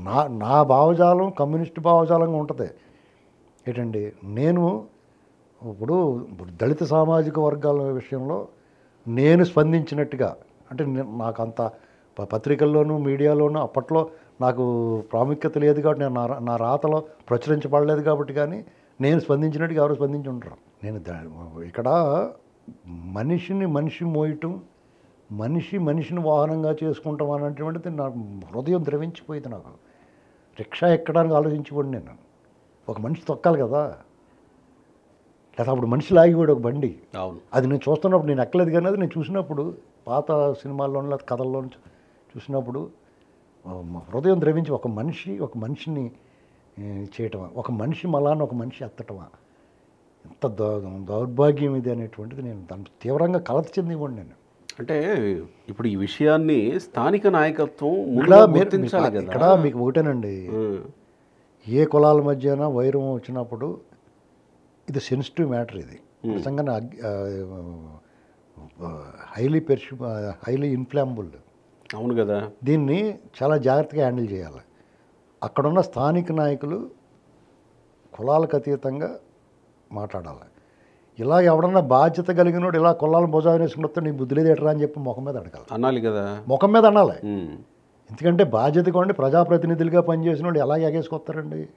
నా నా భావజాలం కమ్యూనిస్ట్ భావజాలంగా ఉంటుంది. ఏంటండి నేను ఇప్పుడు దళిత సామాజిక వర్గాల విషయంలో నేను స్పందించినట్టుగా అంటే నాకు అంత పత్రికల్లోనూ మీడియాలోనూ అప్పట్లో నాకు ప్రాముఖ్యత లేదు కాబట్టి నేను నా రాతలో ప్రచురించబడలేదు కాబట్టి, కానీ నేను స్పందించినట్టుగా ఎవరు స్పందించి ఉంటారు. నేను ఇక్కడ మనిషి మోయటం, మనిషిని వాహనంగా చేసుకుంటాం అనేటువంటిది నాకు హృదయం ద్రవించిపోయింది. నాకు రిక్షా ఎక్కడానికి ఆలోచించిపోండి. నేను ఒక మనిషి తొక్కాలి కదా, లేదా అప్పుడు మనిషి లాగిపోయాడు ఒక బండి. అవును, అది నేను చూస్తున్నప్పుడు నేను ఎక్కలేదు, కానీ అది నేను చూసినప్పుడు పాత సినిమాల్లోనూ లేదా కథల్లోనూ చూసినప్పుడు హృదయం ద్రవించి ఒక మనిషిని చేయటమా, ఒక మనిషి మలాన్ని ఒక మనిషి ఎత్తటమా, ఎంత దౌర్భాగ్యం ఇది అనేటువంటిది నేను దాన్ని తీవ్రంగా కలత చెందివ్వండి. నేను అంటే ఇప్పుడు ఈ విషయాన్ని స్థానిక నాయకత్వం గుర్తించాలి కదా. ఇక్కడ మీకు ఒకటేనండి, ఏ కులాల మధ్యన వైరం వచ్చినప్పుడు ఇది సెన్సిటివ్ మ్యాటర్. ఇది నిజంగానే హైలీ ఇన్ఫ్లామబుల్. అవును కదా, దీన్ని చాలా జాగ్రత్తగా హ్యాండిల్ చేయాలి. అక్కడున్న స్థానిక నాయకులు కులాలకు అతీతంగా మాట్లాడాలి. ఇలా ఎవడన్నా బాధ్యత కలిగినోడు ఇలా కులాలను భుజాన్ని వేసుకుని వస్తే నీ బుద్ధి లేదు ఎట్రా అని చెప్పి ముఖం మీద అడగాలి, అనాలి కదా, ముఖం మీద అనాలి. ఎందుకంటే బాధ్యత కొండి ప్రజాప్రతినిధులుగా పనిచేసిన వాళ్ళు ఎలా ఎగేసుకొస్తారండి.